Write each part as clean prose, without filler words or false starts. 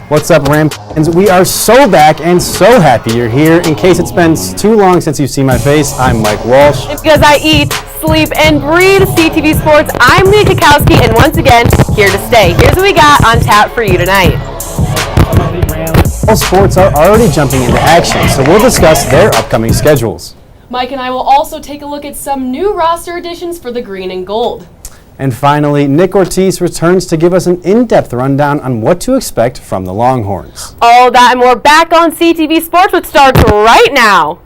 What's up, Rams fans? We are so back and so happy you're here. In case it's been too long since you've seen my face, I'm Mike Walsh. It's because I eat, sleep, and breathe CTV Sports. I'm Leah Cackowski, and once again, here to stay. Here's what we got on tap for you tonight. All sports are already jumping into action, so we'll discuss their upcoming schedules. Mike and I will also take a look at some new roster additions for the green and gold. And finally, Nick Ortiz returns to give us an in-depth rundown on what to expect from the Longhorns. All that and more back on CTV Sports, which starts right now.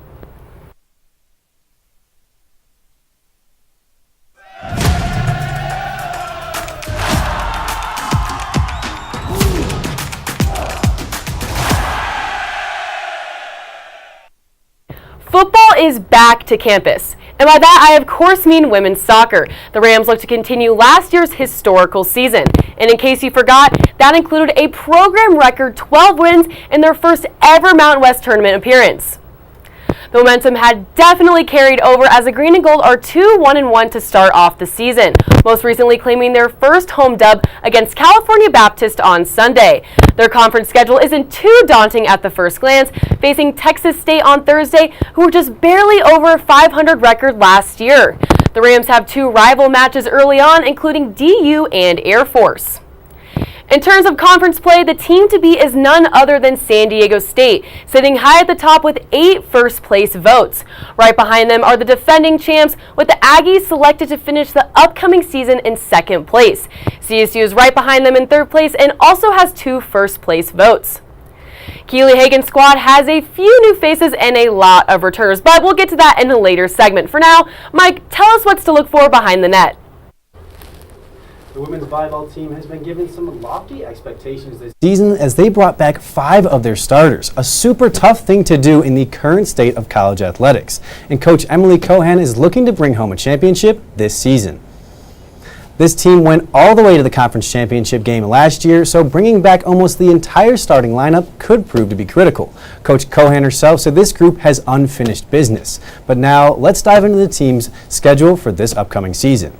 Football is back to campus. And by that, I of course mean women's soccer. The Rams look to continue last year's historical season. And in case you forgot, that included a program record 12 wins in their first ever Mountain West tournament appearance. The momentum had definitely carried over as the Green and Gold are 2-1-1 to start off the season, most recently claiming their first home dub against California Baptist on Sunday. Their conference schedule isn't too daunting at the first glance, facing Texas State on Thursday, who were just barely over 500 record last year. The Rams have two rival matches early on, including DU and Air Force. In terms of conference play, the team to beat is none other than San Diego State, sitting high at the top with 8 first-place votes. Right behind them are the defending champs, with the Aggies selected to finish the upcoming season in second place. CSU is right behind them in third place and also has 2 first-place votes. Keely Hagan's squad has a few new faces and a lot of returners, but we'll get to that in a later segment. For now, Mike, tell us what's to look for behind the net. The women's volleyball team has been given some lofty expectations this season as they brought back 5 of their starters, a super tough thing to do in the current state of college athletics. And Coach Emily Cohan is looking to bring home a championship this season. This team went all the way to the conference championship game last year, so bringing back almost the entire starting lineup could prove to be critical. Coach Cohan herself said this group has unfinished business. But now let's dive into the team's schedule for this upcoming season.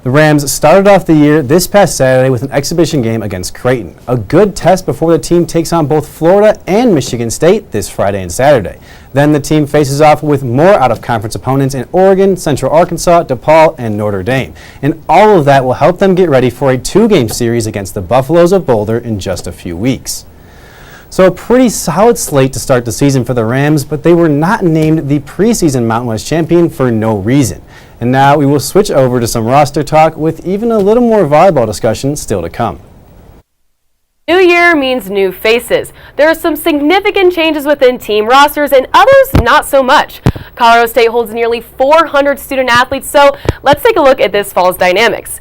The Rams started off the year this past Saturday with an exhibition game against Creighton, a good test before the team takes on both Florida and Michigan State this Friday and Saturday. Then the team faces off with more out-of-conference opponents in Oregon, Central Arkansas, DePaul, and Notre Dame. And all of that will help them get ready for a 2-game series against the Buffaloes of Boulder in just a few weeks. So a pretty solid slate to start the season for the Rams, but they were not named the preseason Mountain West champion for no reason. And now we will switch over to some roster talk with even a little more volleyball discussion still to come. New year means new faces. There are some significant changes within team rosters and others not so much. Colorado State holds nearly 400 student athletes, so let's take a look at this fall's dynamics.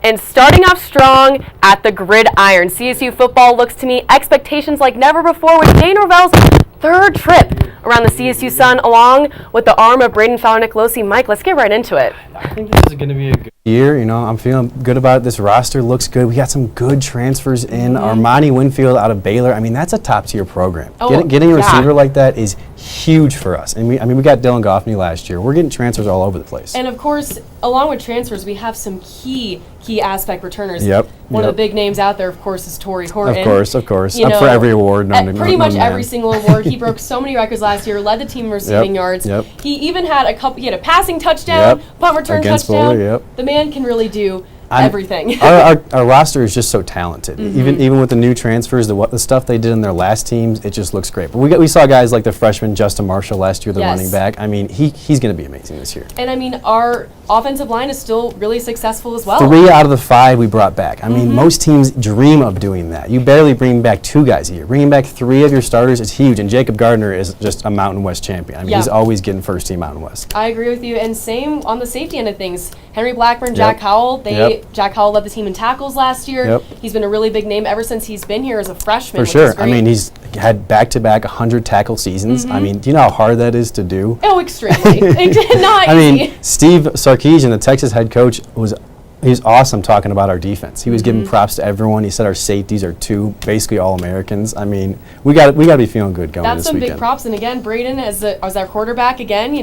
And starting off strong at the gridiron, CSU football looks to meet expectations like never before with Jay Norvell's 3rd trip around the CSU sun, along with the arm of Braden Fowler-Nicolosi. Mike, let's get right into it. I think this is going to be a good year. You know, I'm feeling good about it. This roster looks good. We got some good transfers in. Armani Winfield out of Baylor. I mean, that's a top-tier program. Getting a receiver like that is huge for us. And we got Dylan Goffney last year. We're getting transfers all over the place. And of course, along with transfers, we have some key aspect returners. One of the big names out there, of course, is Torrey Horton. Of course. Up for every award. Pretty much every single award. He broke so many records last year, led the team in receiving yards. He even had he had a passing touchdown, punt return against touchdown. Boulder, The man can really do everything. Our roster is just so talented. Even with the new transfers, the stuff they did in their last teams, it just looks great. But we saw guys like the freshman Justin Marshall last year, the running back. I mean, he's going to be amazing this year. And I mean, our offensive line is still really successful as well. 3 out of the 5 we brought back. I mean, most teams dream of doing that. You barely bring back 2 guys a year. Bringing back 3 of your starters is huge, and Jacob Gardner is just a Mountain West champion. I mean, he's always getting first team Mountain West. I agree with you, and same on the safety end of things. Henry Blackburn, Jack Howell, Jack Howell led the team in tackles last year. He's been a really big name ever since he's been here as a freshman. For sure. I mean, he's had back-to-back 100 tackle seasons. I mean, do you know how hard that is to do? Oh, extremely. Not easy. I mean, Steve Sarkisian, the Texas head coach, was He's awesome talking about our defense. He was giving props to everyone. He said our safeties are basically All-Americans. I mean, we got to be feeling good going That's this some weekend. big props. And again, Braden as our quarterback again,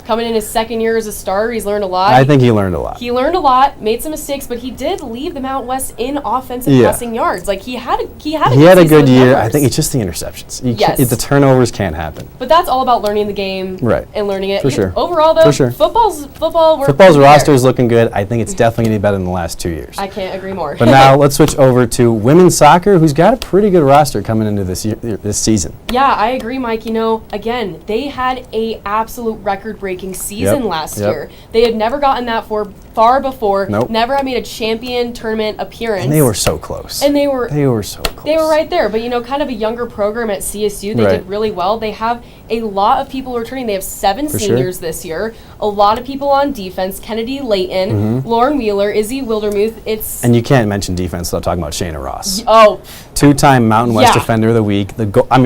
coming in his second year as a starter, he's learned a lot. I think he learned a lot. He learned a lot, made some mistakes, but he did lead the Mountain West in offensive passing yards. Like he had a good year. I think it's just the interceptions. The turnovers can't happen. But that's all about learning the game and learning it. For sure. Overall, though, football's roster is looking good. I think it's definitely going to be better than the last 2 years. I can't agree more. But now let's switch over to women's soccer, who's got a pretty good roster coming into this season. Yeah, I agree, Mike. Again, they had a absolute record-breaking season last year. They had never gotten that far before. Nope. Never had made a champion tournament appearance. And they were so close. They were so close. They were right there. But, kind of a younger program at CSU. They did really well. They have a lot of people returning. They have 7 seniors this year. A lot of people on defense. Kennedy Layton, Lauren Wheeler, Izzy Wildermuth. And you can't mention defense without talking about Shayna Ross. Oh. 2-time Mountain West Defender of the Week.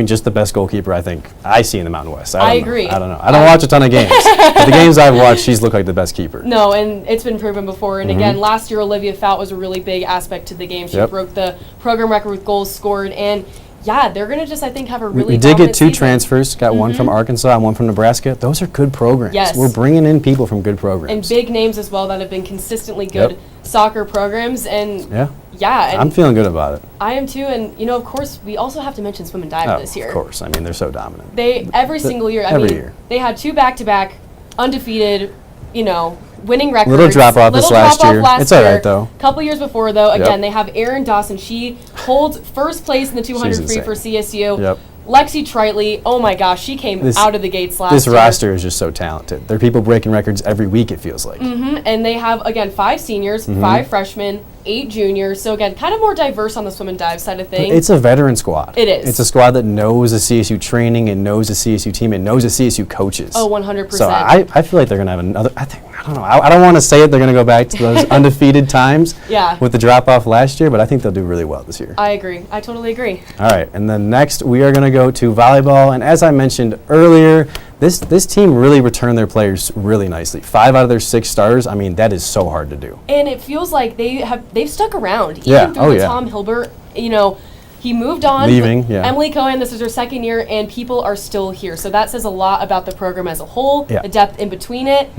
Just the best goalkeeper I think I see in the Mountain West. I agree. I don't know. I don't watch a ton of games. But the games I've watched, she's looked like the best keeper. No, and it's been proven before. And again, last year Olivia Fout was a really big aspect to the game. She broke the program record with goals scored. And they're going to just, I think, have a really We did get 2 season. transfers. Got one from Arkansas and one from Nebraska. Those are good programs. Yes. We're bringing in people from good programs. And big names as well that have been consistently good soccer programs. And and I'm feeling good about it. I am too. And, of course, we also have to mention swim and dive this year. Of course. I mean, they're so dominant. Every single year. Every year. They had 2 back-to-back, undefeated, winning records. Little drop-off this last year. It's all right, though. A couple years before, though, again, they have Erin Dawson. She holds first place in the 200 free for CSU. Yep. Lexi Tritley, oh my gosh, she came out of the gates last year. This roster is just so talented. There are people breaking records every week, it feels like. And they have, again, 5 seniors, 5 freshmen, 8 juniors. So, again, kind of more diverse on the swim and dive side of things. It's a veteran squad. It is. It's a squad that knows the CSU training and knows the CSU team and knows the CSU coaches. Oh, 100%. So I feel like they're going to have another, I don't know. I don't want to say it. They're going to go back to those undefeated times with the drop-off last year, but I think they'll do really well this year. I agree. I totally agree. All right. And then next, we are going to go to volleyball. And as I mentioned earlier, this team really returned their players really nicely. 5 out of their 6 starters. I mean, that is so hard to do. And it feels like they've stuck around. Even through Tom Hilbert, he moved on. Leaving, Emily Cohen, this is her second year, and people are still here. So that says a lot about the program as a whole, the depth in between it.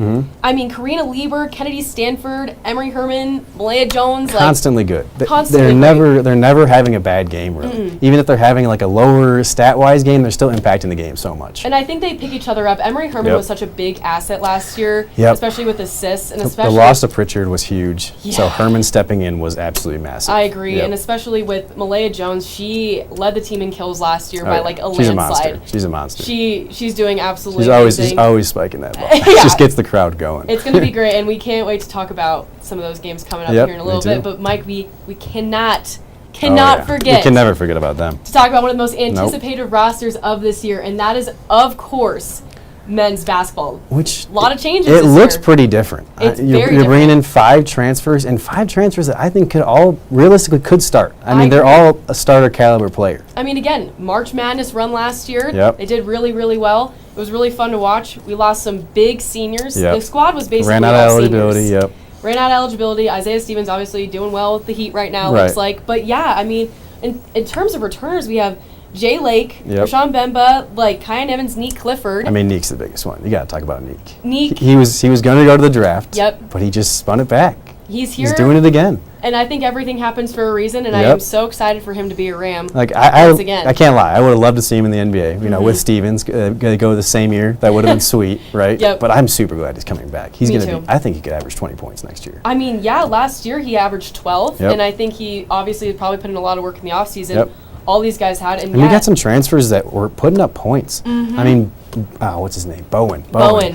I mean, Karina Lieber, Kennedy Stanford, Emery Herman, Malaya Jones. Constantly good. Constantly they're never having a bad game, really. Even if they're having like a lower stat-wise game, they're still impacting the game so much. And I think they pick each other up. Emery Herman was such a big asset last year, especially with assists. And especially the loss of Pritchard was huge. So Herman stepping in was absolutely massive. I agree. And especially with Malaya Jones, she led the team in kills last year by like a landslide. She's a monster. She's doing absolutely She's always spiking that ball. Just gets the crowd going. It's going to be great, and we can't wait to talk about some of those games coming up here in a little bit. But Mike, we cannot forget. We can never forget about them. To talk about one of the most anticipated rosters of this year, and that is, of course, men's basketball. Which a lot of changes. It looks pretty different. It's you're bringing in 5 transfers, and 5 transfers that I think realistically could start. I mean, they're all a starter caliber player. I mean, again, March Madness run last year. They did really, really well. It was really fun to watch. We lost some big seniors. The squad was basically ran out of eligibility. Ran out of eligibility. Isaiah Stevens obviously doing well with the Heat right now. Looks like, but I mean, in terms of returners, we have Jay Lake, Rashawn Bemba, Kyan Evans, Neek Clifford. I mean, Neek's the biggest one. You got to talk about Neek. Neek. He was going to go to the draft. But he just spun it back. He's here. He's doing it again. And I think everything happens for a reason, and I am so excited for him to be a Ram. Once again. I can't lie. I would have loved to see him in the NBA. You know, with Stevens, going to go the same year. That would have been sweet, right? But I'm super glad he's coming back. He's going to be. I think he could average 20 points next year. I mean, last year he averaged 12, and I think he obviously probably put in a lot of work in the offseason. All these guys had, and we got some transfers that were putting up points. I mean, what's his name? Bowen.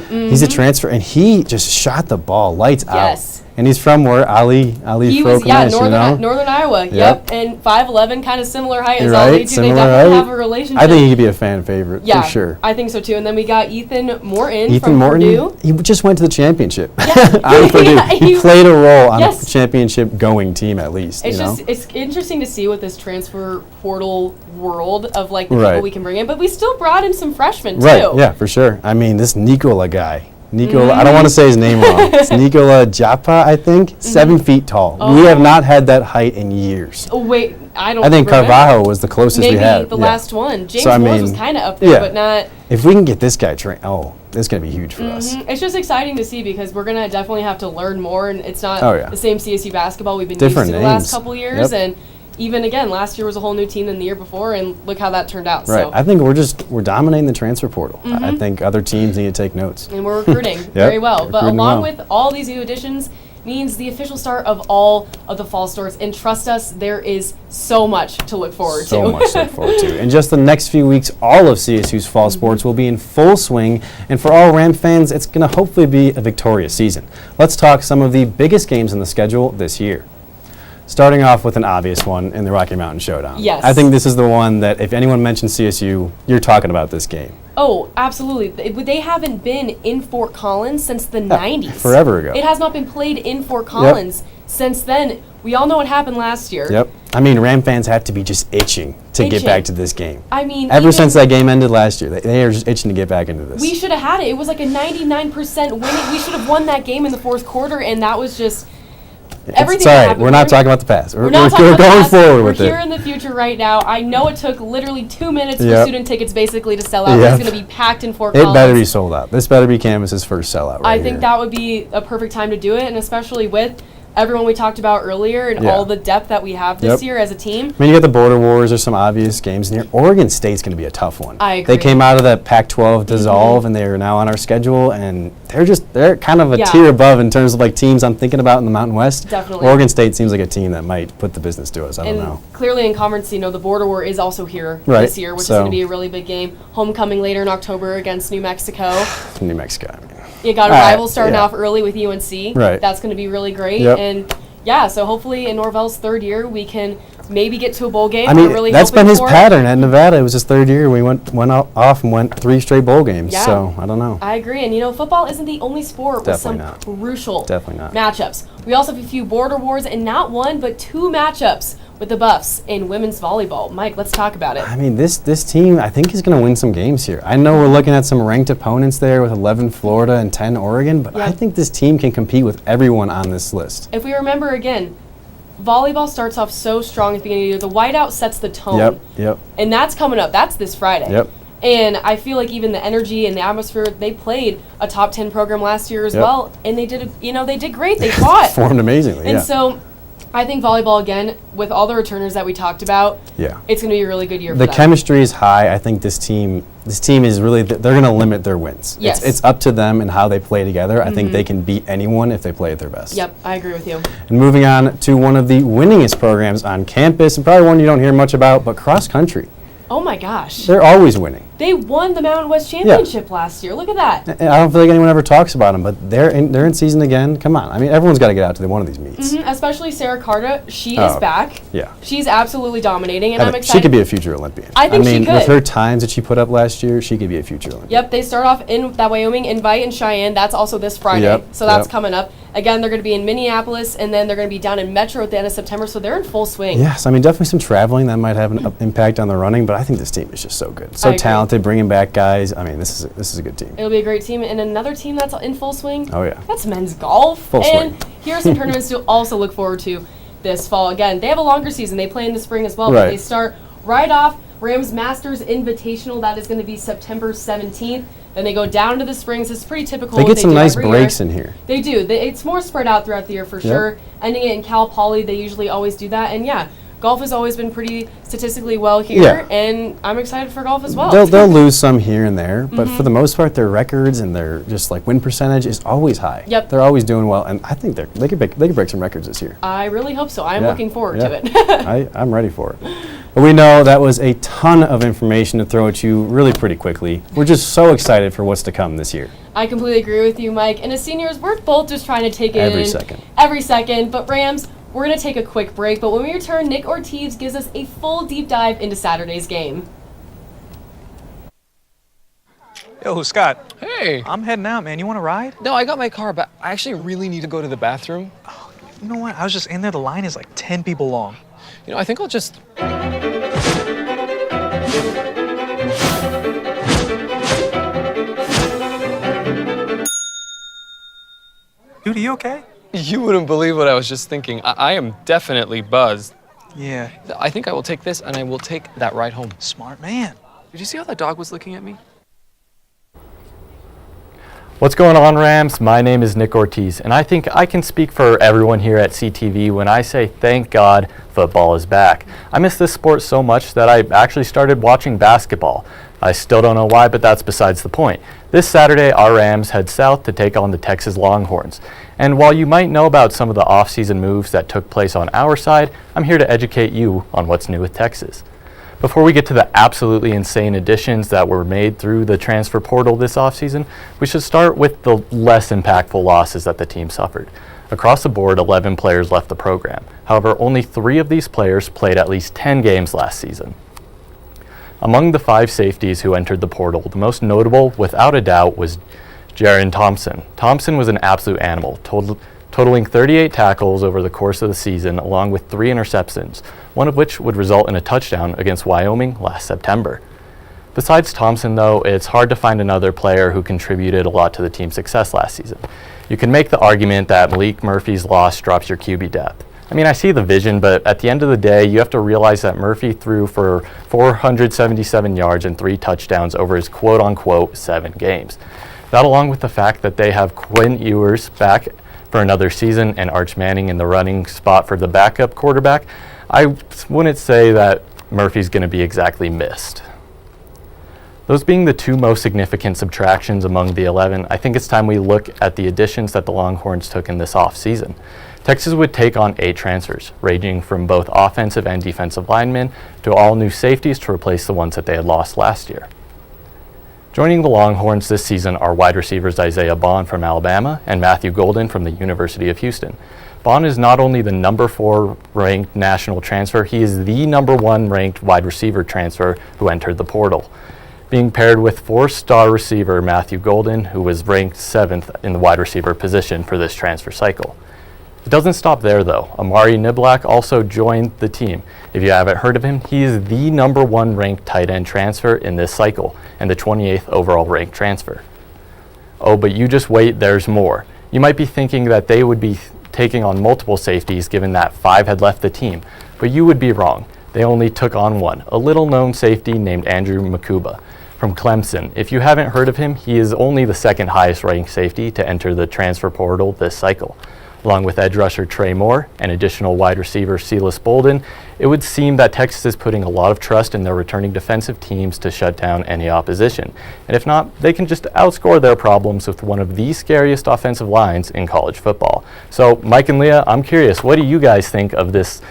He's a transfer, and he just shot the ball lights out. And he's from where Ali he was, Northern Iowa. And 5'11", kind of similar height as Ali too. They definitely have a relationship. I think he could be a fan favorite for sure. I think so too. And then we got Ethan Morton from Morton, Purdue. He just went to the championship. On Purdue. He played a role on a championship going team at least. It's interesting to see with this transfer portal world of the people we can bring in, but we still brought in some freshmen too. Yeah, for sure. I mean, this Nicola guy. Nicola, I don't want to say his name wrong. It's Nicola Japa, I think. 7 feet tall. We have not had that height in years. Oh, wait, I think remember. Carvalho was the closest we had. Maybe the last one. James So, Morris was kind of up there, but not. If we can get this guy trained, this is going to be huge for us. It's just exciting to see because we're going to definitely have to learn more, and it's not the same CSU basketball we've been Different used to the names. last couple years. And even again, last year was a whole new team than the year before, and look how that turned out. Right. So. I think we're dominating the transfer portal. I think other teams need to take notes. And we're recruiting very well. But along with all these new additions means the official start of all of the fall starts. And trust us, there is so much to look forward to. So much to look forward to. In just the next few weeks, all of CSU's fall sports will be in full swing. And for all Ram fans, it's going to hopefully be a victorious season. Let's talk some of the biggest games in the schedule this year. Starting off with an obvious one in the Rocky Mountain Showdown. Yes. I think this is the one that if anyone mentions CSU, you're talking about this game. Oh, absolutely. They haven't been in Fort Collins since the 90s. Forever ago. It has not been played in Fort Collins since then. We all know what happened last year. Yep. I mean, Ram fans have to be just itching to get back to this game. I mean, ever since that game ended last year, they are just itching to get back into this. We should have had it. It was like a 99% winning. We should have won that game in the fourth quarter, and that was just... Everything Sorry, we're not talking about the past. We're going past. forward with it. We're here in the future right now. I know it took literally 2 minutes for student tickets basically to sell out. It's going to be packed in Fort Collins. It better be sold out. This better be Canvas's first sellout I think that would be a perfect time to do it, and especially with everyone we talked about earlier and all the depth that we have this year as a team. I mean, you got the Border Wars. There's some obvious games in here. Oregon State's going to be a tough one. I agree. They came out of that Pac-12 dissolve, and they are now on our schedule, and they're kind of a tier above in terms of like teams I'm thinking about in the Mountain West. Definitely. Oregon State seems like a team that might put the business to us. I don't know. Clearly in conference, the Border War is also here this year, which is going to be a really big game. Homecoming later in October against New Mexico. New Mexico, I mean. You got a rival starting off early with UNC. Right. That's going to be really great. Yep. And so hopefully in Norvell's third year, we can maybe get to a bowl game. I mean, We're really that's been his for pattern at Nevada. It was his third year. We went off and went 3 straight bowl games. Yeah. So I don't know. I agree. And football isn't the only sport Definitely with some crucial Definitely not. matchups. We also have a few border wars and not one but 2 matchups with the Buffs in women's volleyball. Mike, let's talk about it. I mean, this team, I think, is going to win some games here. I know we're looking at some ranked opponents there with 11 Florida and 10 Oregon, but I think this team can compete with everyone on this list. If we remember again, volleyball starts off so strong at the beginning of the year. The whiteout sets the tone. Yep. And that's coming up. That's this Friday. Yep. And I feel like even the energy and the atmosphere, they played a top 10 program last year as well, and they did they did great. They fought. Performed amazingly. And so I think volleyball, again, with all the returners that we talked about, it's going to be a really good year for them. The chemistry is high. I think this team is really, they're going to limit their wins. Yes. It's up to them and how they play together. I think they can beat anyone if they play at their best. Yep, I agree with you. And moving on to one of the winningest programs on campus, and probably one you don't hear much about, but cross country. Oh my gosh. They're always winning. They won the Mountain West Championship last year. Look at that. I don't feel like anyone ever talks about them, but they're in season again. Come on. I mean, everyone's got to get out to one of these meets. Especially Sarah Carta. She is back. Yeah. She's absolutely dominating, and I'm excited. She could be a future Olympian. I think she could. With her times that she put up last year, she could be a future Olympian. Yep, they start off in that Wyoming Invite in Cheyenne. That's also this Friday. So that's coming up. Again, they're going to be in Minneapolis, and then they're going to be down in Metro at the end of September, so they're in full swing. Yes, I mean, definitely some traveling that might have an impact on the running, but I think this team is just so good. So talented, bringing back guys. I mean, this is a good team. It'll be a great team. And another team that's in full swing, oh yeah, that's men's golf. Full swing. And here are some tournaments to also look forward to this fall. Again, they have a longer season. They play in the spring as well, but they start right off Rams Masters Invitational. That is going to be September 17th. Then they go down to the springs. It's pretty typical. They get some nice breaks in here. They do. It's more spread out throughout the year for sure. Ending it in Cal Poly, they usually always do that. And golf has always been pretty statistically well here, and I'm excited for golf as well. They'll lose some here and there, but for the most part, their records and their just like win percentage is always high. Yep. They're always doing well, and I think they could break some records this year. I really hope so. I'm looking forward to it. I'm ready for it. But we know that was a ton of information to throw at you really pretty quickly. We're just so excited for what's to come this year. I completely agree with you, Mike. And as seniors, we're both just trying to take it every in second. Every second. But Rams, we're going to take a quick break. But when we return, Nick Ortiz gives us a full deep dive into Saturday's game. Yo, Scott. Hey. I'm heading out, man. You want to ride? No, I got my car, but I actually really need to go to the bathroom. Oh, you know what? I was just in there. The line is like 10 people long. I think I'll just... Dude, are you okay? You wouldn't believe what I was just thinking. I am definitely buzzed. Yeah. I think I will take this and I will take that ride home. Smart man. Did you see how that dog was looking at me? What's going on, Rams? My name is Nick Ortiz, and I think I can speak for everyone here at CTV when I say thank God football is back. I miss this sport so much that I actually started watching basketball. I still don't know why, but that's besides the point. This Saturday, our Rams head south to take on the Texas Longhorns. And while you might know about some of the off-season moves that took place on our side, I'm here to educate you on what's new with Texas. Before we get to the absolutely insane additions that were made through the transfer portal this offseason, we should start with the less impactful losses that the team suffered. Across the board, 11 players left the program. However, only 3 of these players played at least 10 games last season. Among the 5 safeties who entered the portal, the most notable, without a doubt, was Jaron Thompson. Thompson was an absolute animal, totaling 38 tackles over the course of the season, along with 3 interceptions, one of which would result in a touchdown against Wyoming last September. Besides Thompson, though, it's hard to find another player who contributed a lot to the team's success last season. You can make the argument that Malik Murphy's loss drops your QB depth. I mean, I see the vision, but at the end of the day, you have to realize that Murphy threw for 477 yards and 3 touchdowns over his quote-unquote 7 games. That, along with the fact that they have Quinn Ewers back for another season and Arch Manning in the running spot for the backup quarterback, I wouldn't say that Murphy's going to be exactly missed. Those being the 2 most significant subtractions among the 11, I think it's time we look at the additions that the Longhorns took in this offseason. Texas would take on 8 transfers, ranging from both offensive and defensive linemen to all new safeties to replace the ones that they had lost last year. Joining the Longhorns this season are wide receivers Isaiah Bond from Alabama and Matthew Golden from the University of Houston. Bond is not only the number 4 ranked national transfer, he is the number 1 ranked wide receiver transfer who entered the portal, being paired with 4-star receiver Matthew Golden, who was ranked 7th in the wide receiver position for this transfer cycle. It doesn't stop there, though. Amari Niblack also joined the team. If you haven't heard of him, he is the number 1 ranked tight end transfer in this cycle and the 28th overall ranked transfer. Oh, but you just wait, there's more. You might be thinking that they would be taking on multiple safeties given that 5 had left the team, but you would be wrong. They only took on 1, a little-known safety named Andrew Makuba from Clemson. If you haven't heard of him, he is only the 2nd highest ranked safety to enter the transfer portal this cycle. Along with edge rusher Trey Moore and additional wide receiver Silas Bolden, it would seem that Texas is putting a lot of trust in their returning defensive teams to shut down any opposition. And if not, they can just outscore their problems with one of the scariest offensive lines in college football. So, Mike and Leah, I'm curious, what do you guys think of this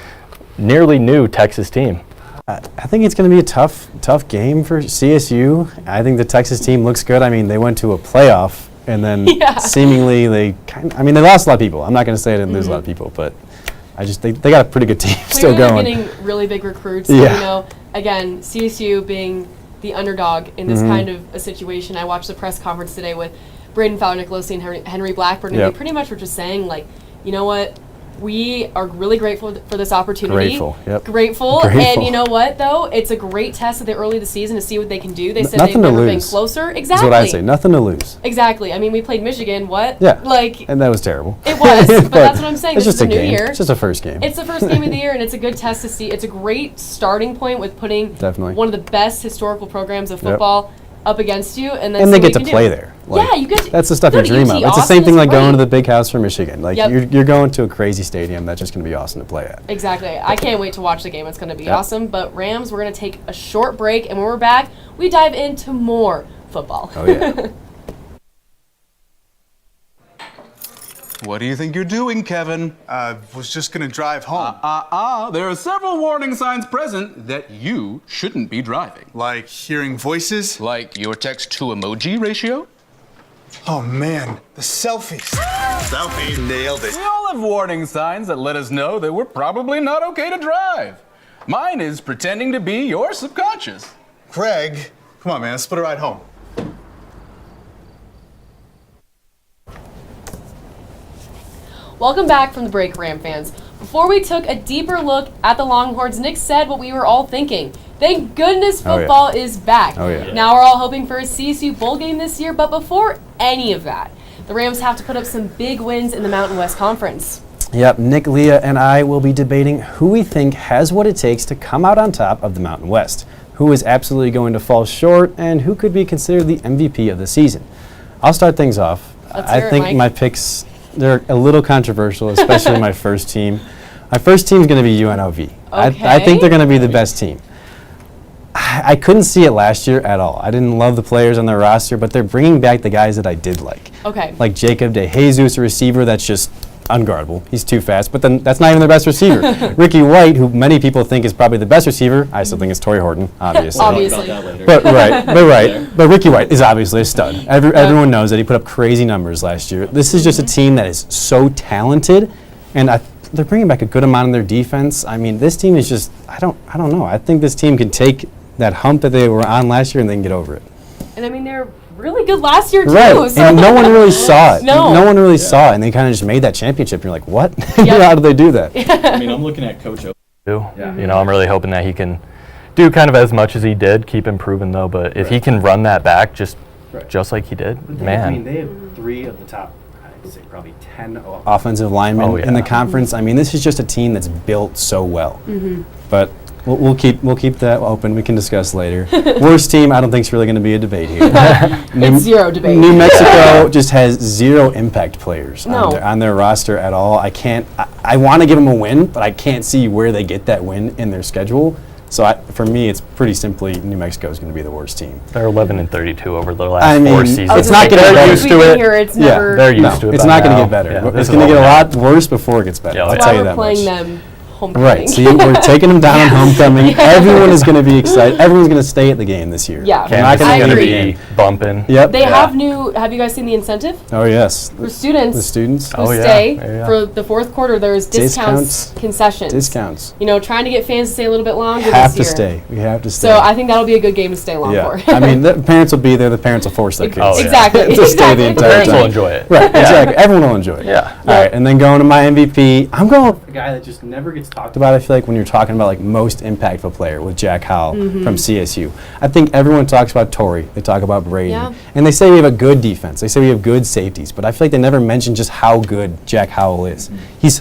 nearly new Texas team? I think it's going to be a tough game for CSU. I think the Texas team looks good. I mean, they went to a playoff, and then seemingly they lost a lot of people. I'm not going to say they didn't lose a lot of people, but they got a pretty good team still going. Getting really big recruits. Yeah. You know, again, CSU being the underdog in this kind of a situation. I watched the press conference today with Braden Fowler, Nicolosi, and Henry Blackburn, and they pretty much were just saying, like, you know what? We are really grateful for this opportunity. Grateful. And you know what, though? It's a great test at the early of the season to see what they can do. They said they've never been closer. Exactly. That's what I'd say. Nothing to lose. Exactly. I mean, we played Michigan. What? Yeah. And that was terrible. It was. But that's what I'm saying. It's this just is a new game. year. It's just a first game. It's the first game of the year, and it's a good test to see. It's a great starting point with putting one of the best historical programs of football up against you, and then they get to play there. Like, you get to. That's the stuff you dream of. It's the same thing like going to the big house for Michigan. Like you're going to a crazy stadium that's just going to be awesome to play at. Exactly. I can't wait to watch the game. It's going to be awesome. But Rams, we're going to take a short break, and when we're back, we dive into more football. Oh yeah. What do you think you're doing, Kevin? Was just gonna drive home. There are several warning signs present that you shouldn't be driving. Like hearing voices? Like your text-to-emoji ratio? Oh man, the selfies. Selfie, nailed it. We all have warning signs that let us know that we're probably not okay to drive. Mine is pretending to be your subconscious. Greg, come on man, let's put a ride home. Welcome back from the break, Ram fans. Before we took a deeper look at the Longhorns, Nick said what we were all thinking. Thank goodness football is back. Oh, yeah. Now we're all hoping for a CSU bowl game this year, but before any of that, the Rams have to put up some big wins in the Mountain West Conference. Yep, Nick, Leah, and I will be debating who we think has what it takes to come out on top of the Mountain West, who is absolutely going to fall short, and who could be considered the MVP of the season. I'll start things off. Let's hear I it, think Mike. my picks, they're a little controversial, especially my first team. My first team is going to be UNLV. I think they're going to be the best team. I couldn't see it last year at all. I didn't love the players on their roster, but they're bringing back the guys that I did like. Okay. Like Jacob De Jesus, a receiver that's just unguardable. He's too fast, but then that's not even their best receiver. Ricky White, who many people think is probably the best receiver, I still think it's Torrey Horton, obviously. Obviously. But Ricky White is obviously a stud. Everyone knows that he put up crazy numbers last year. This is just a team that is so talented, and they're bringing back a good amount in their defense. I mean, this team is just, I don't know. I think this team can take that hump that they were on last year and they can get over it. And I mean, they're really good last year, too. Right, So and no one really saw it. No. one really saw it, and they kind of just made that championship. And you're like, what? Yep. How did they do that? I mean, I'm looking at Coach O. You know, I'm really hoping that he can do kind of as much as he did, keep improving though. But if he can run that back just like he did, man. I mean, they have 3 of the top, I'd say probably 10 offensive linemen in the conference. I mean, this is just a team that's built so well. But we'll keep that open. We can discuss later. Worst team, I don't think is really going to be a debate here. It's zero debate. New Mexico just has 0 impact players No. on their roster at all. I want to give them a win, but I can't see where they get that win in their schedule. So for me, it's pretty simply New Mexico is going to be the worst team. They're 11-32 over the last 4 seasons. It's not getting They're better. used to it. They're used to it. It's by not going to now. get better. Yeah, It's this going to is get a all lot worse before it gets better. Yeah, I'll that's tell Why you we're that playing much. them homecoming. Right, so we're taking them down on homecoming. Everyone is going to be excited. Everyone's going to stay at the game this year. Yeah. They're not Campus going is to going be to be bumping. Yep. They have you guys seen the incentive? Oh, yes. For students The students. who Oh, yeah. stay Yeah. for the fourth quarter, there's discounts, concessions. Discounts. You know, trying to get fans to stay a little bit longer Have this to year. stay. We have to stay. So I think that'll be a good game to stay long yeah. for. I mean, the parents will be there. The parents will force their kids. Oh, yeah. Exactly. to stay the entire Parents time. will enjoy it. Right, exactly. Everyone will enjoy it. Yeah. All right, and then going to my MVP, I'm going with a guy that just never gets talked about, I feel like, when you're talking about, like, most impactful player with Jack Howell from CSU. I think everyone talks about Torrey. They talk about Brady. Yeah. And they say we have a good defense. They say we have good safeties. But I feel like they never mention just how good Jack Howell is. He's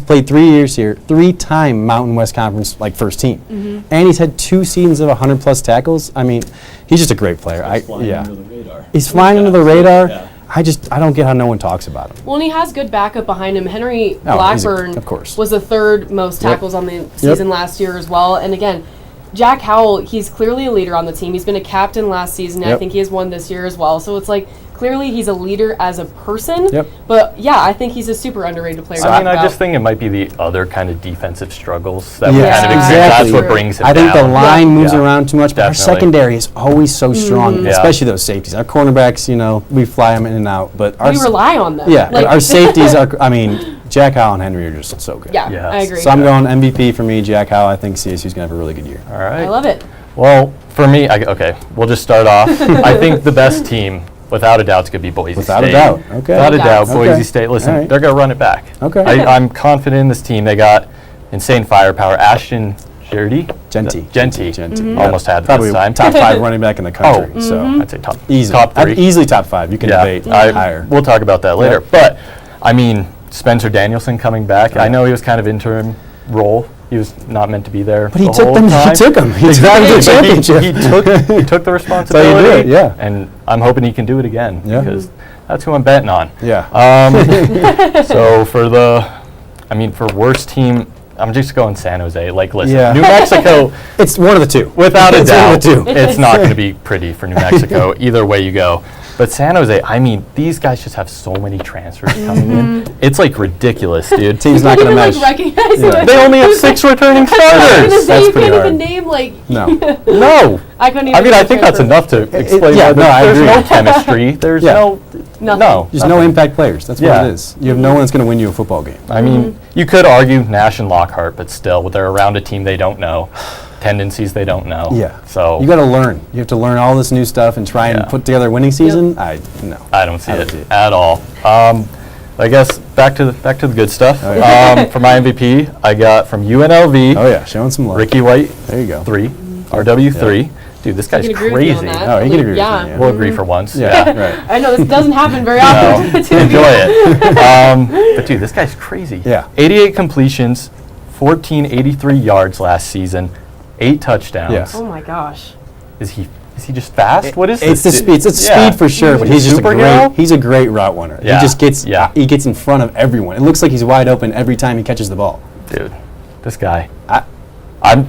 played 3 years here, 3-time Mountain West Conference, like, first team. And he's had 2 seasons of 100-plus tackles. I mean, he's just a great player. Under the radar. He's flying under the radar. Yeah. I don't get how no one talks about him. Well, and he has good backup behind him. Henry he's Blackburn of course. was the 3rd most tackles on the season last year as well. And again, Jack Howell, he's clearly a leader on the team. He's been a captain last season. I think he has one this year as well. So it's like, clearly he's a leader as a person. But yeah, I think he's a super underrated player. I mean, I just think it might be the other kind of defensive struggles that we kind of exactly. experience. That's what brings him I think down. the line moves Yeah. around too much, but our Definitely. secondary is always so strong, Yeah. especially those safeties. Our cornerbacks, you know, we fly them in and out, but we rely on them. Yeah, Like, but our safeties are. I mean, Jack Howell and Henry are just so good. Yeah, Yes. I agree. So I'm going MVP for me, Jack Howell. I think CSU's gonna have a really good year. All right. I love it. Well, for me, okay, we'll just start off. I think the best team, without a doubt, is going to be Boise State. Without a doubt. Okay. Without a No doubt, doubt. Boise Okay. State. Listen, All right. they're going to run it back. Okay. I'm confident in this team. They got insane firepower. Ashton Genty. Almost had it Probably this time. top 5 running back in the country. Oh, So I'd say top easily, top 3. easily top 5. You can debate higher. We'll talk about that later. Yep. But, I mean, Spencer Danielson coming back. I know he was kind of interim role. He was not meant to be there. But he the took whole them. time. He took them. He Exactly. took the championship. He took the responsibility. That's how you do it, yeah. And I'm hoping he can do it again because that's who I'm betting on. Yeah. So for worst team, I'm just going San Jose. Like, listen, Yeah. New Mexico, It's one of the two. without a It's one doubt, of the two. it's not going to be pretty for New Mexico either way you go. But San Jose, I mean, these guys just have so many transfers coming in. It's like ridiculous, dude. Team's not going to even mesh. like recognize him. They only have 6 returning I was gonna starters. say, you pretty can't hard. even name like. No. No. I couldn't even. I mean, I name think that's transfers. enough to explain yeah, why no, I there's agree. no chemistry. There's Yeah. Nothing. no. There's no impact players. That's Yeah. what it is. You have no one that's going to win you a football game. I mean, you could argue Nash and Lockhart, but still, they're around a team they don't know, tendencies they don't know. Yeah. So You got to learn. You have to learn all this new stuff and try and Yeah. put together a winning season. No. I don't see I don't it see it. at all. I guess back to the good stuff. Oh, yeah. For my MVP, I got from UNLV, Oh yeah, showing some love. Ricky White, There you go. 3, RW 3, Dude, this guy's can agree with you on crazy. that. Oh, he can agree with Yeah. me. Yeah. We'll agree for once. Yeah, right. I know this doesn't happen very often. No, to the two of you. enjoy it. But dude, this guy's crazy. Yeah. 88 completions, 1483 yards last season, 8 touchdowns. Yeah. Oh my gosh. Is he just fast? What is It's this? the speed. It's speed for sure, but he's just Superhero? he's a great route runner. Yeah. He just gets Yeah. he gets in front of everyone. It looks like he's wide open every time he catches the ball. Dude, this guy.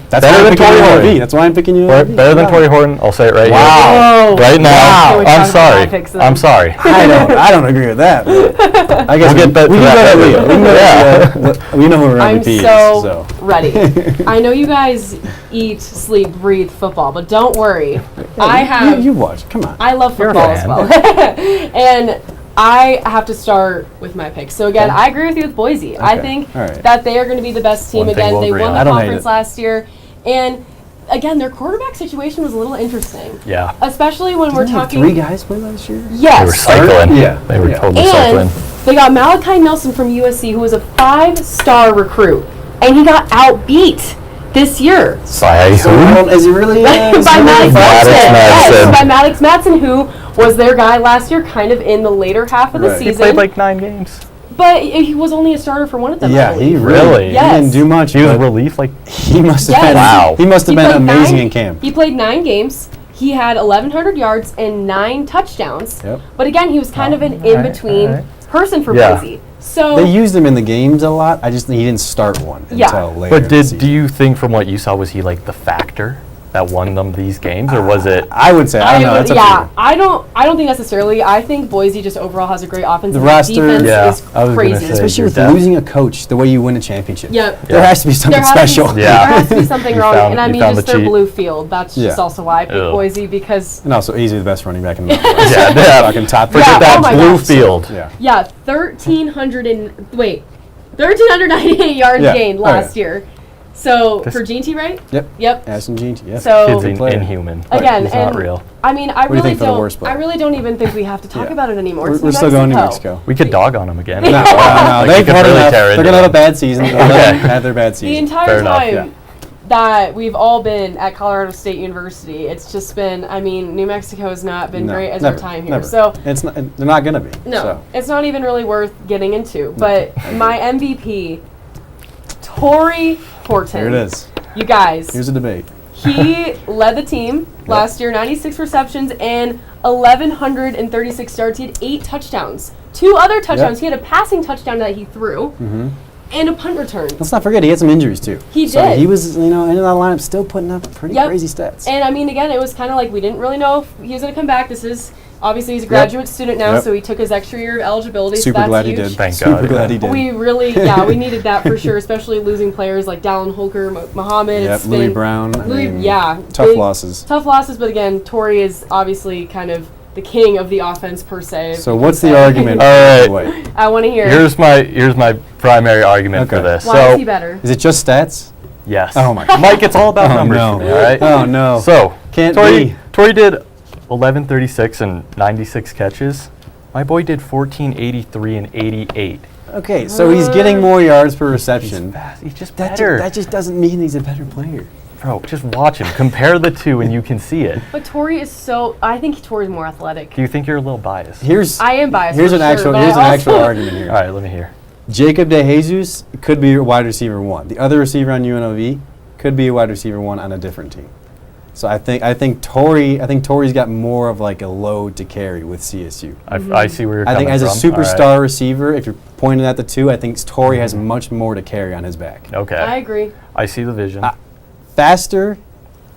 That's better why than I'm picking Torrey you Horton. LV. That's why I'm picking you. LV. Better than Torrey Horton. I'll say it right Wow. here. Right now. Wow. I'm Can we talk sorry. about my picks then? I'm sorry. I don't agree with that. but I guess We'll get that we to can that go later. to Leah. We know who our I'm MVP so is. So ready. I know you guys eat, sleep, breathe football, but don't worry. I have. You watch. Come on. I love You're a football as fan. well. And I have to start with my picks. So again, I agree with you with Boise. I Okay. think All right. that they are going to be the best team. One thing Again, we'll they agree won on. the I don't hate conference it. last year. And again, their quarterback situation was a little interesting. Yeah. Especially when we're talking. 3 guys play last year. They were Yes. cycling. Yeah. They were Yeah. totally And cycling. they got Malachi Nelson from USC, who was a 5-star recruit. And he got outbeat this year. By who? Is he really? by Maddox Maddox Madsen. Yes, Madsen. by Maddox Madsen, who was their guy last year, kind of in the later half of the Right. He He season. played like 9 games. But he was only a starter for one of them. I Yeah, believe. he Really? really. Yes. He didn't do much. He was but relief. Like he must have Yes. been. Wow. He must have He been played amazing 9 in camp. He played 9 games. He had 1,100 yards and 9 touchdowns. Yep. But again, he was kind of an all right, in-between all right. person for Yeah. Boise. So They used him in the games a lot. I just he didn't start one Yeah. until later. But in the season. do you think from what you saw, was he like the factor that won them these games, or was it? I would say I don't know. That's up to you. I don't think necessarily. I think Boise just overall has a great offense. The and roster- defense Yeah, is I was gonna crazy. say. Especially your with depth. losing a coach, the way you win a championship. Yep. There has to be something There has to be- special. Yeah. There has to be something You wrong, found- and I you mean found just the their cheat. blue field. That's just Yeah. also why I picked Ew. Boise because And also easily the best running back in the Yeah, yeah. fucking top. Forget Yeah, that oh my blue gosh. field. Yeah. 1,398 yards Yeah. gained Oh, last yeah. year. So This- for G&T, right? Yep. Yep. Ashton Jean. Yeah. So Kid's Good player. inhuman. again, He's and not real. I mean, I do you really think for the don't. worst player? I really don't even think we have to talk Yeah. about it anymore. It's We're New still going to Mexico. Mexico. We could dog on him again. No, Like, they've we could had really enough. tear They're into gonna have a him. bad season. They'll Okay. have their bad The season. entire Fair enough, time yeah. that we've all been at Colorado State University, it's just been. I mean, New Mexico has not been No, great as never, our time here. never. So it's not. They're not gonna be. no, So. it's not even really worth getting into. But my MVP, Torrey Horton. Here it is. You guys. Here's a debate. He led the team last year, 96 receptions and 1,136 yards. He had 8 touchdowns. 2 other touchdowns. He had a passing touchdown that he threw and a punt return. Let's not forget he had some injuries too. He So did. he was, in that lineup, still putting up pretty Yep. crazy stats. And I mean, again, it was kind of like we didn't really know if he was going to come back. This is obviously he's a graduate student now, Yep. so he took his extra year of eligibility. Super so that's glad huge. he did. Thank Super God, glad yeah. he did. We really, we needed that for sure, especially losing players like Dallin Holker, Muhammad. Yep, It's Louis been- Brown. I Louis, mean, yeah. Tough big- losses. Tough losses, but again, Torrey is obviously kind of the king of the offense per se. if So you what's can the say. argument? All right. Wait. I want to hear. Here's my primary argument for Okay. this. Why so is he better? Is it just stats? yes. Oh my Mike, it's all about Oh, numbers no. for me. All right. Oh no. So Can't Torrey be. Torrey did 1136 and 96 catches. My boy did 1483 and 88. Okay, so he's getting more yards per He's reception. fast. He's just That, better. that just doesn't mean he's a better player. Bro, just watch him. Compare the two and you can see it. But Torrey is so. I think Torrey's more athletic. Do you think you're a little biased? I am biased. Here's for an sure, actual but here's an I actual also- argument here. All right, let me hear. Jacob DeJesus could be a wide receiver 1. The other receiver on UNLV could be a wide receiver 1 on a different team. So I think Torrey's got more of like a load to carry with CSU. I see where you're I coming think as a from. All right. superstar receiver, if you're pointing at the two, I think Torrey has much more to carry on his back. Okay. I agree. I see the vision. Faster,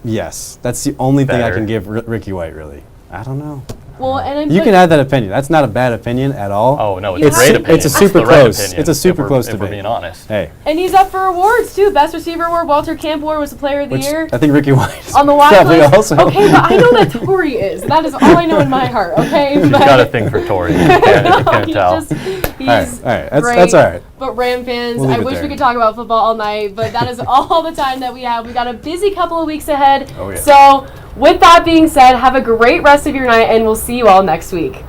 yes. That's the only thing I Better. can give Ricky White, really. I don't know. Well, and then You can have that opinion. That's not a bad opinion at all. Oh no, it's It's a great su- opinion. it's a That's super the right close- opinion, it's a super if we're- close if we're debate. being honest. Hey, and he's up for awards too. Best receiver award. Walter Camp Award was the Player of the which Year. I think Ricky White is On the watch probably list. also. Okay, but I know that Torrey is. That is all I know in my heart. Okay, She's but got a thing for Torrey. You can't he's tell. just, he's all right. That's great. all right. But Ram fans, We'll leave I it wish there. we could talk about football all night, but that is all the time that we have. We got a busy couple of weeks ahead. Oh, yeah. So, with that being said, have a great rest of your night, and we'll see you all next week.